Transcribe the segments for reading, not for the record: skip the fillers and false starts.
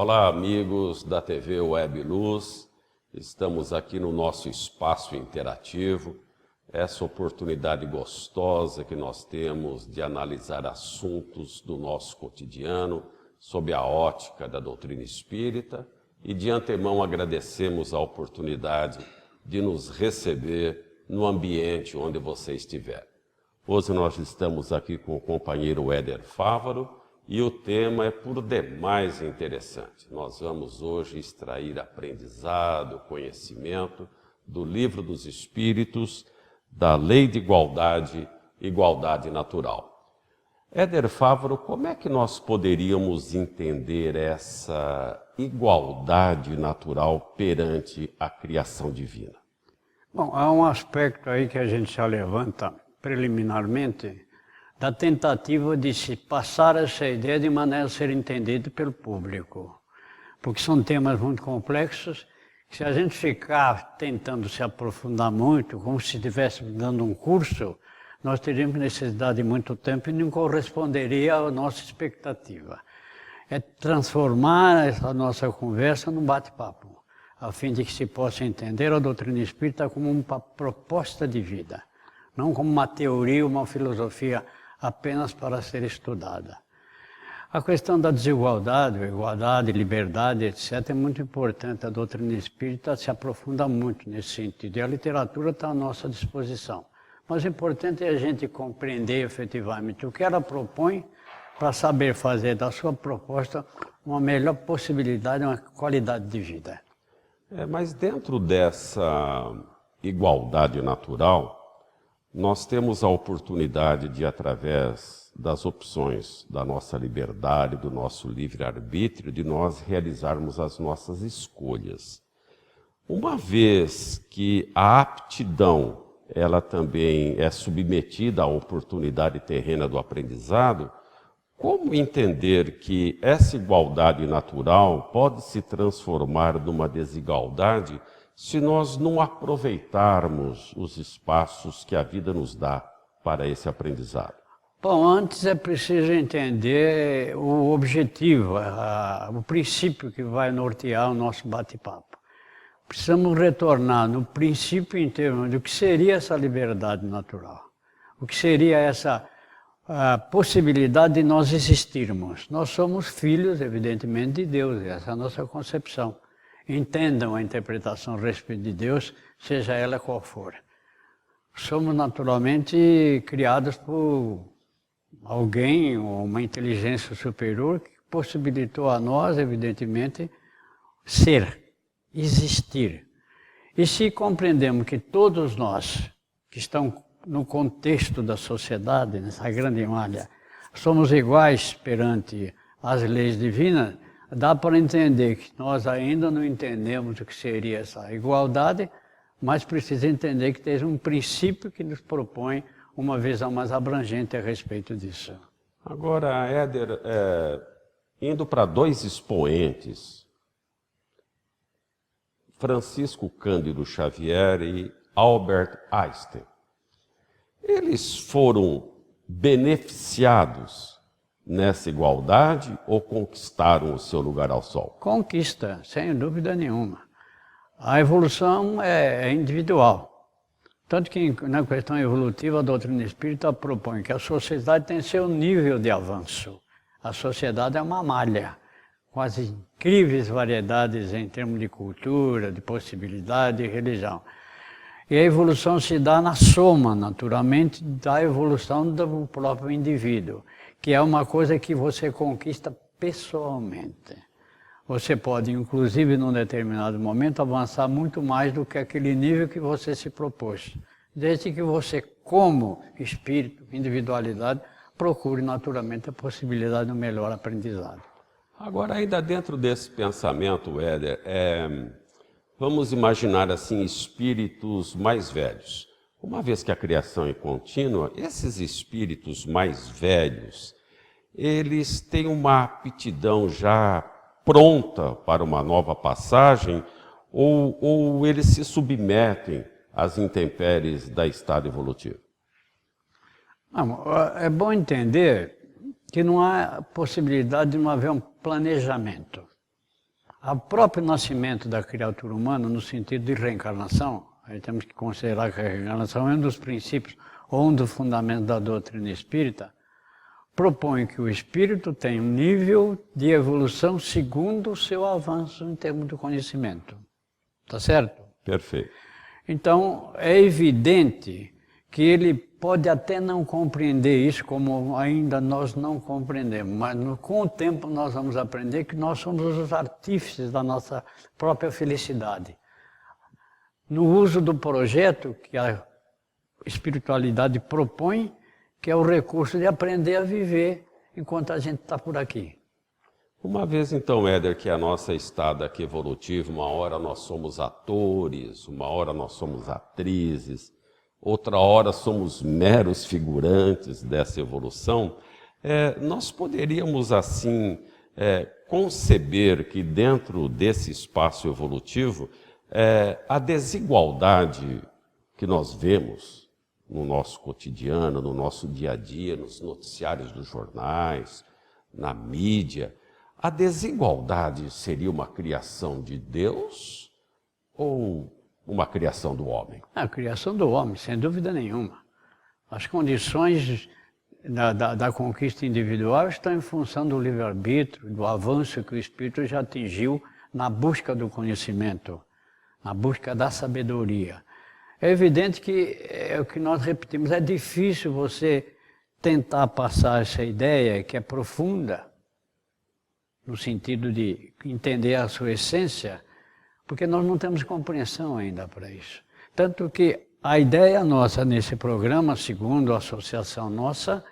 Olá, amigos da TV Web Luz. Estamos aqui no nosso espaço interativo, essa oportunidade gostosa que nós temos de analisar assuntos do nosso cotidiano sob a ótica da doutrina espírita, e de antemão agradecemos a oportunidade de nos receber no ambiente onde você estiver. Hoje nós estamos aqui com o companheiro Éder Fávaro e o tema é por demais interessante. Nós vamos hoje extrair aprendizado, conhecimento do Livro dos Espíritos, da Lei de Igualdade, Igualdade Natural. Éder Fávaro, como é que nós poderíamos entender essa igualdade natural perante a criação divina? Bom, há um aspecto aí que a gente já levanta preliminarmente, da tentativa de se passar essa ideia de maneira a ser entendida pelo público. Porque são temas muito complexos, que se a gente ficar tentando se aprofundar muito, como se estivéssemos dando um curso, nós teríamos necessidade de muito tempo e não corresponderia à nossa expectativa. É transformar essa nossa conversa num bate-papo, a fim de que se possa entender a doutrina espírita como uma proposta de vida, não como uma teoria, uma filosofia apenas para ser estudada. A questão da desigualdade, igualdade, liberdade, etc., é muito importante. A doutrina espírita se aprofunda muito nesse sentido, e a literatura está à nossa disposição. Mas o importante é a gente compreender efetivamente o que ela propõe para saber fazer da sua proposta uma melhor possibilidade, uma qualidade de vida. Mas dentro dessa igualdade natural, nós temos a oportunidade de, através das opções da nossa liberdade, do nosso livre-arbítrio, de nós realizarmos as nossas escolhas. Uma vez que a aptidão, ela também é submetida à oportunidade terrena do aprendizado, como entender que essa igualdade natural pode se transformar numa desigualdade se nós não aproveitarmos os espaços que a vida nos dá para esse aprendizado? Bom, antes é preciso entender o objetivo, o princípio que vai nortear o nosso bate-papo. Precisamos retornar no princípio em termos do que seria essa liberdade natural, o que seria essa possibilidade de nós existirmos. Nós somos filhos, evidentemente, de Deus, essa é a nossa concepção. Entendam a interpretação a respeito de Deus, seja ela qual for. Somos naturalmente criados por alguém, ou uma inteligência superior, que possibilitou a nós, evidentemente, ser, existir. E se compreendemos que todos nós, que estão no contexto da sociedade, nessa grande malha, somos iguais perante as leis divinas, dá para entender que nós ainda não entendemos o que seria essa igualdade, mas precisa entender que tem um princípio que nos propõe uma visão mais abrangente a respeito disso. Agora, Éder, indo para dois expoentes, Francisco Cândido Xavier e Albert Einstein, eles foram beneficiados nessa igualdade ou conquistaram o seu lugar ao sol? Conquista, sem dúvida nenhuma. A evolução é individual. Tanto que na questão evolutiva a doutrina espírita propõe que a sociedade tem seu nível de avanço. A sociedade é uma malha, com as incríveis variedades em termos de cultura, de possibilidade, de religião. E a evolução se dá na soma, naturalmente, da evolução do próprio indivíduo, que é uma coisa que você conquista pessoalmente. Você pode, inclusive, num determinado momento, avançar muito mais do que aquele nível que você se propôs, desde que você, como espírito, individualidade, procure naturalmente a possibilidade de um melhor aprendizado. Agora, ainda dentro desse pensamento, Éder, vamos imaginar assim espíritos mais velhos. Uma vez que a criação é contínua, esses espíritos mais velhos, eles têm uma aptidão já pronta para uma nova passagem ou eles se submetem às intempéries da estado evolutivo? É bom entender que não há possibilidade de não haver um planejamento. O próprio nascimento da criatura humana, no sentido de reencarnação, aí temos que considerar que a reencarnação é um dos princípios ou um dos fundamentos da doutrina espírita, propõe que o espírito tem um nível de evolução segundo o seu avanço em termos de conhecimento. Tá certo? Perfeito. Então, é evidente que ele pode até não compreender isso, como ainda nós não compreendemos, mas com o tempo nós vamos aprender que nós somos os artífices da nossa própria felicidade. No uso do projeto que a espiritualidade propõe, que é o recurso de aprender a viver enquanto a gente está por aqui. Uma vez então, Éder, que a nossa estada aqui evolutiva, uma hora nós somos atores, uma hora nós somos atrizes, outra hora somos meros figurantes dessa evolução, nós poderíamos assim conceber que dentro desse espaço evolutivo, a desigualdade que nós vemos no nosso cotidiano, no nosso dia a dia, nos noticiários dos jornais, na mídia, a desigualdade seria uma criação de Deus ou uma criação do homem? A criação do homem, sem dúvida nenhuma. As condições da conquista individual estão em função do livre-arbítrio, do avanço que o espírito já atingiu na busca do conhecimento, na busca da sabedoria. É evidente que é o que nós repetimos, é difícil você tentar passar essa ideia que é profunda, no sentido de entender a sua essência, porque nós não temos compreensão ainda para isso. Tanto que a ideia nossa nesse programa, segundo a associação nossa,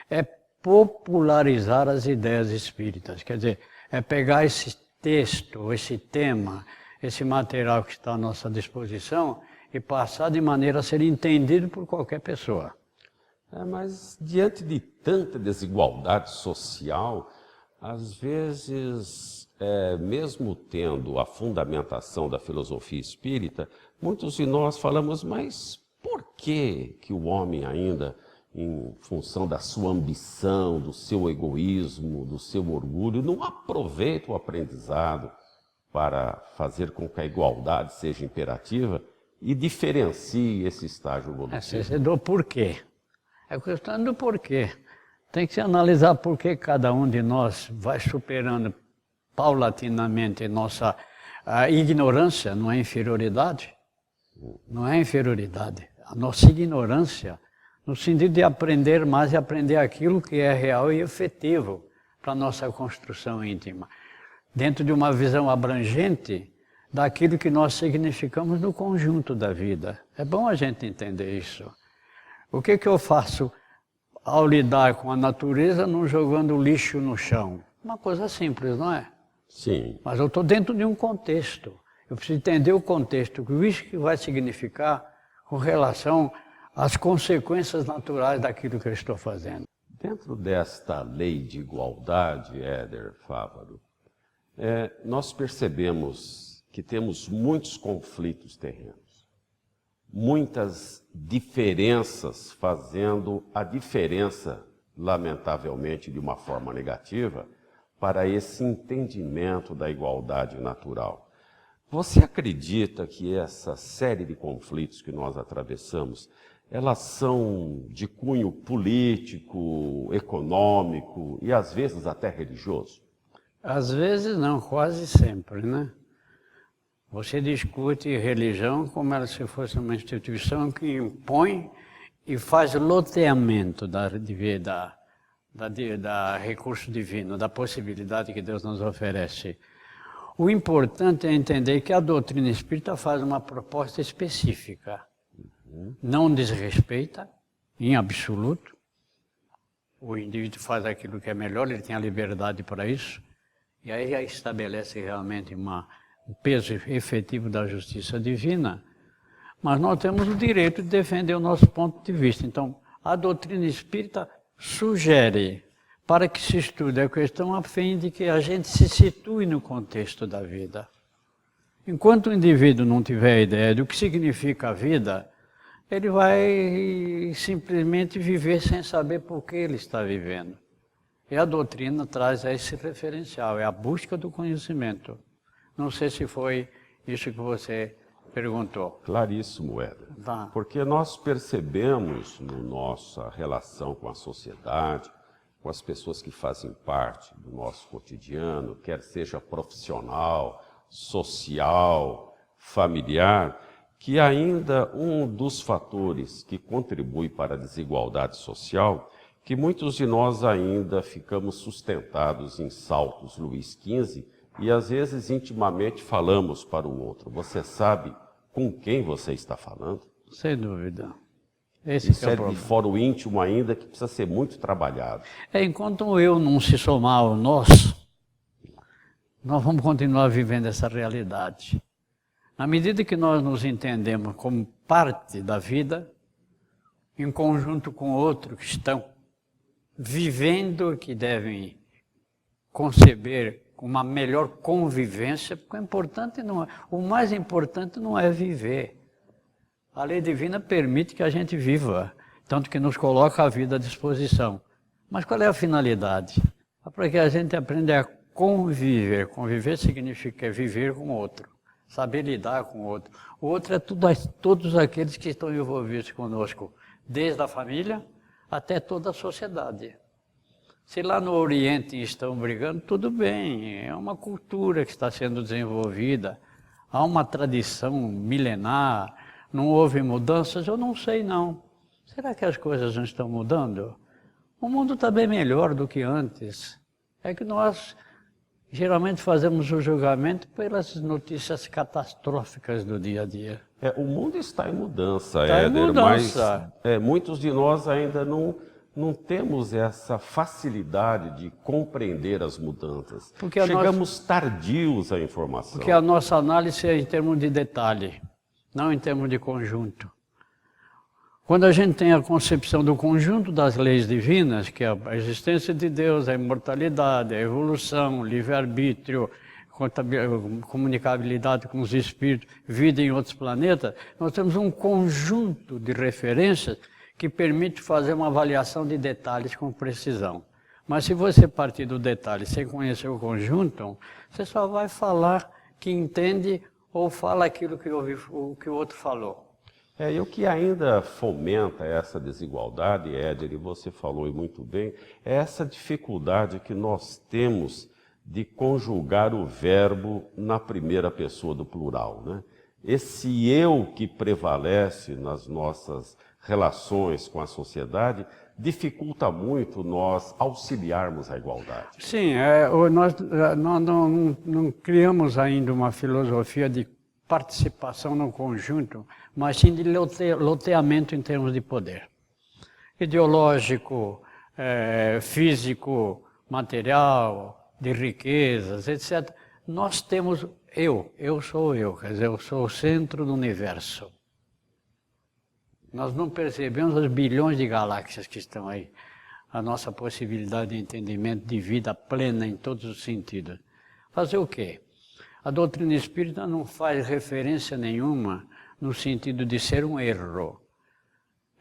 é popularizar as ideias espíritas. Quer dizer, é pegar esse texto, esse tema, esse material que está à nossa disposição e passar de maneira a ser entendido por qualquer pessoa. Mas diante de tanta desigualdade social, às vezes, mesmo tendo a fundamentação da filosofia espírita, muitos de nós falamos, mas por que o homem ainda, em função da sua ambição, do seu egoísmo, do seu orgulho, não aproveita o aprendizado para fazer com que a igualdade seja imperativa e diferencie esse estágio evolutivo? Esse é do porquê. É questão do porquê. Tem que se analisar por que cada um de nós vai superando paulatinamente nossa ignorância, não é inferioridade. Não é inferioridade. A nossa ignorância, no sentido de aprender mais e aprender aquilo que é real e efetivo para a nossa construção íntima. Dentro de uma visão abrangente daquilo que nós significamos no conjunto da vida. É bom a gente entender isso. O que eu faço ao lidar com a natureza não jogando lixo no chão? Uma coisa simples, não é? Sim. Mas eu estou dentro de um contexto. Eu preciso entender o contexto, o que isso vai significar com relação às consequências naturais daquilo que eu estou fazendo. Dentro desta lei de igualdade, Éder Fávaro, nós percebemos que temos muitos conflitos terrenos, muitas diferenças fazendo a diferença, lamentavelmente, de uma forma negativa, para esse entendimento da igualdade natural. Você acredita que essa série de conflitos que nós atravessamos, elas são de cunho político, econômico e às vezes até religioso? Às vezes não, quase sempre, né? Você discute religião como se fosse uma instituição que impõe e faz loteamento da recurso divino, da possibilidade que Deus nos oferece. O importante é entender que a doutrina espírita faz uma proposta específica. Não desrespeita, em absoluto. O indivíduo faz aquilo que é melhor, ele tem a liberdade para isso. E aí já estabelece realmente o peso efetivo da justiça divina. Mas nós temos o direito de defender o nosso ponto de vista. Então, a doutrina espírita sugere para que se estude a questão a fim de que a gente se situe no contexto da vida. Enquanto o indivíduo não tiver ideia do que significa a vida, ele vai simplesmente viver sem saber por que ele está vivendo. E a doutrina traz esse referencial, é a busca do conhecimento. Não sei se foi isso que você perguntou. Claríssimo, Éder. Tá. Porque nós percebemos na nossa relação com a sociedade, com as pessoas que fazem parte do nosso cotidiano, quer seja profissional, social, familiar, que ainda um dos fatores que contribui para a desigualdade social, que muitos de nós ainda ficamos sustentados em saltos Luís XV e às vezes intimamente falamos para o outro. Você sabe com quem você está falando? Sem dúvida. Isso é de foro íntimo ainda que precisa ser muito trabalhado. Enquanto o eu não se somar ao nós vamos continuar vivendo essa realidade. Na medida que nós nos entendemos como parte da vida, em conjunto com outros que estão vivendo, que devem conceber uma melhor convivência, porque o mais importante não é viver. A lei divina permite que a gente viva, tanto que nos coloca a vida à disposição. Mas qual é a finalidade? É para que a gente aprenda a conviver. Conviver significa viver com o outro, saber lidar com o outro. O outro é todos aqueles que estão envolvidos conosco, desde a família até toda a sociedade. Se lá no Oriente estão brigando, tudo bem, é uma cultura que está sendo desenvolvida, há uma tradição milenar, não houve mudanças, eu não sei não. Será que as coisas não estão mudando? O mundo está bem melhor do que antes. É que nós geralmente fazemos o julgamento pelas notícias catastróficas do dia a dia. O mundo está em mudança, Está em Éder, mudança. mas muitos de nós ainda não temos essa facilidade de compreender as mudanças. Porque chegamos tardios à informação. Porque a nossa análise é em termos de detalhe, não em termos de conjunto. Quando a gente tem a concepção do conjunto das leis divinas, que é a existência de Deus, a imortalidade, a evolução, o livre-arbítrio, comunicabilidade com os espíritos, vida em outros planetas, nós temos um conjunto de referências que permite fazer uma avaliação de detalhes com precisão. Mas se você partir do detalhe sem conhecer o conjunto, você só vai falar que entende ou fala aquilo que o outro falou. E o que ainda fomenta essa desigualdade, Éder, e você falou muito bem, é essa dificuldade que nós temos de conjugar o verbo na primeira pessoa do plural, né? Esse eu que prevalece nas nossas relações com a sociedade dificulta muito nós auxiliarmos a igualdade. Sim, nós não criamos ainda uma filosofia de participação no conjunto, mas sim de loteamento em termos de poder. Ideológico, físico, material, de riquezas, etc. Nós temos eu sou eu, quer dizer, eu sou o centro do universo. Nós não percebemos os bilhões de galáxias que estão aí. A nossa possibilidade de entendimento de vida plena em todos os sentidos. Fazer o quê? A doutrina espírita não faz referência nenhuma no sentido de ser um erro.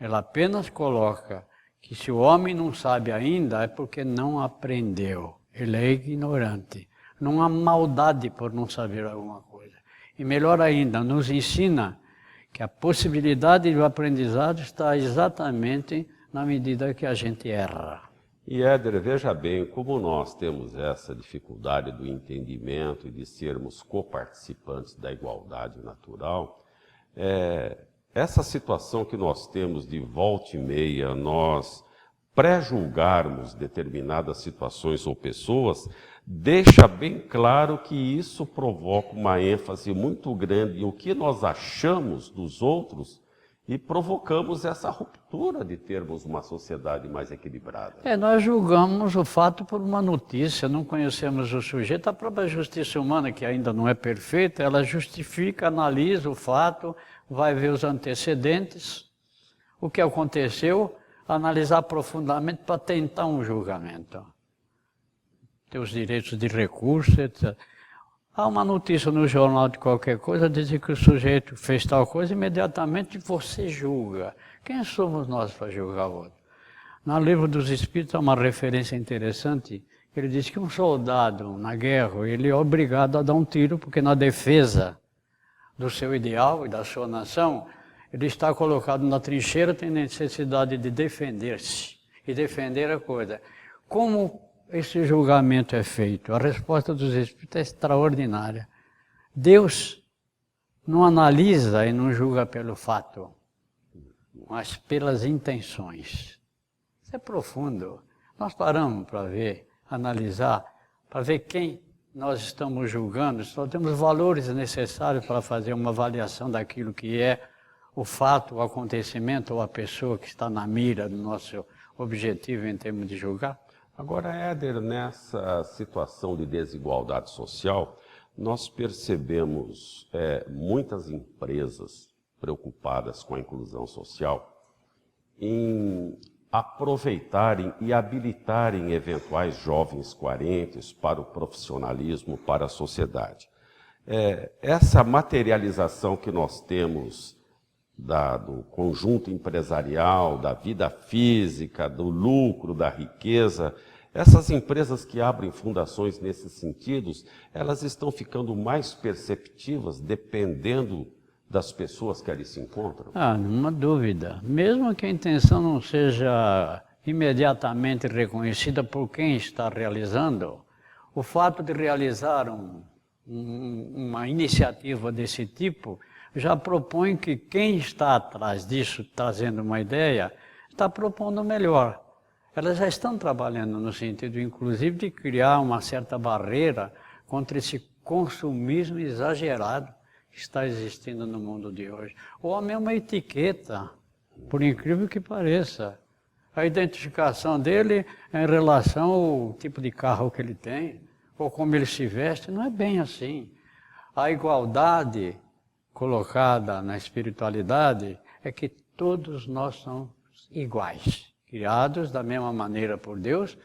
Ela apenas coloca que se o homem não sabe ainda é porque não aprendeu. Ele é ignorante. Não há maldade por não saber alguma coisa. E melhor ainda, nos ensina que a possibilidade do aprendizado está exatamente na medida que a gente erra. E Éder, veja bem, como nós temos essa dificuldade do entendimento e de sermos coparticipantes da igualdade natural, essa situação que nós temos de volta e meia, nós pré-julgarmos determinadas situações ou pessoas, deixa bem claro que isso provoca uma ênfase muito grande em o que nós achamos dos outros e provocamos essa ruptura de termos uma sociedade mais equilibrada. Nós julgamos o fato por uma notícia, não conhecemos o sujeito. A própria justiça humana, que ainda não é perfeita, ela justifica, analisa o fato, vai ver os antecedentes, o que aconteceu, analisar profundamente para tentar um julgamento. Ter os direitos de recurso, etc. Há uma notícia no jornal de qualquer coisa, dizem que o sujeito fez tal coisa, imediatamente você julga. Quem somos nós para julgar o outro? No Livro dos Espíritos há uma referência interessante, Ele diz que um soldado na guerra, ele é obrigado a dar um tiro, porque na defesa do seu ideal e da sua nação, ele está colocado na trincheira, tem necessidade de defender-se. E defender a coisa. Como esse julgamento é feito? A resposta dos Espíritos é extraordinária. Deus não analisa e não julga pelo fato, mas pelas intenções. Isso é profundo. Nós paramos para ver, analisar, para ver quem nós estamos julgando. Só temos valores necessários para fazer uma avaliação daquilo que é o fato, o acontecimento ou a pessoa que está na mira do nosso objetivo em termos de julgar. Agora, Éder, nessa situação de desigualdade social, nós percebemos muitas empresas preocupadas com a inclusão social em aproveitarem e habilitarem eventuais jovens carentes para o profissionalismo, para a sociedade. Essa materialização que nós temos do conjunto empresarial, da vida física, do lucro, da riqueza, essas empresas que abrem fundações nesses sentidos, elas estão ficando mais perceptivas dependendo das pessoas que ali se encontram? Nenhuma dúvida. Mesmo que a intenção não seja imediatamente reconhecida por quem está realizando, o fato de realizar uma iniciativa desse tipo já propõe que quem está atrás disso, trazendo uma ideia, está propondo o melhor. Elas já estão trabalhando no sentido, inclusive, de criar uma certa barreira contra esse consumismo exagerado que está existindo no mundo de hoje. O homem é uma etiqueta, por incrível que pareça. A identificação dele é em relação ao tipo de carro que ele tem, ou como ele se veste, não é bem assim. A igualdade colocada na espiritualidade é que todos nós somos iguais, criados da mesma maneira por Deus,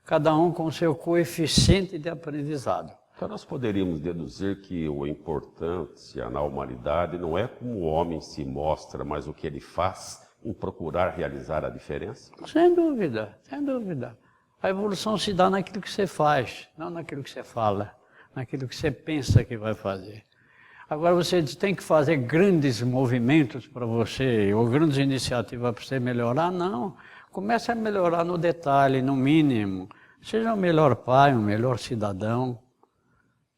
cada um com seu coeficiente de aprendizado. Então nós poderíamos deduzir que a importância na humanidade não é como o homem se mostra, mas o que ele faz em procurar realizar a diferença? Sem dúvida, sem dúvida. A evolução se dá naquilo que você faz, não naquilo que você fala, naquilo que você pensa que vai fazer. Agora você tem que fazer grandes movimentos para você, ou grandes iniciativas para você melhorar, não. Comece a melhorar no detalhe, no mínimo. Seja um melhor pai, um melhor cidadão,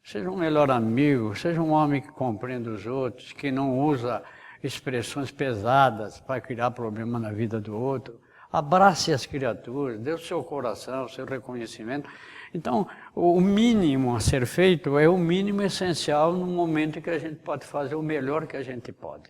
seja um melhor amigo, seja um homem que compreende os outros, que não usa expressões pesadas para criar problema na vida do outro. Abrace as criaturas, dê o seu coração, o seu reconhecimento. Então, o mínimo a ser feito é o mínimo essencial no momento em que a gente pode fazer o melhor que a gente pode.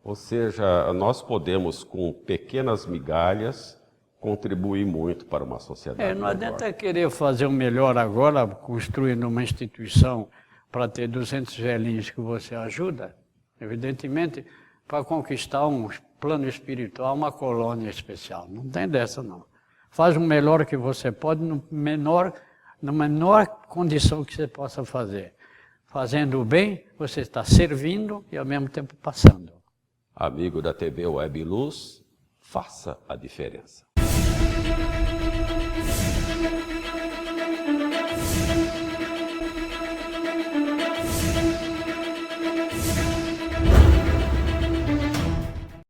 Ou seja, nós podemos, com pequenas migalhas, contribuir muito para uma sociedade não adianta querer fazer o melhor agora, construindo uma instituição para ter 200 velhinhos que você ajuda. Evidentemente, para conquistar um plano espiritual, uma colônia especial. Não tem dessa, não. Faz o melhor que você pode na menor condição que você possa fazer. Fazendo o bem, você está servindo e ao mesmo tempo passando. Amigo da TV Web Luz, faça a diferença.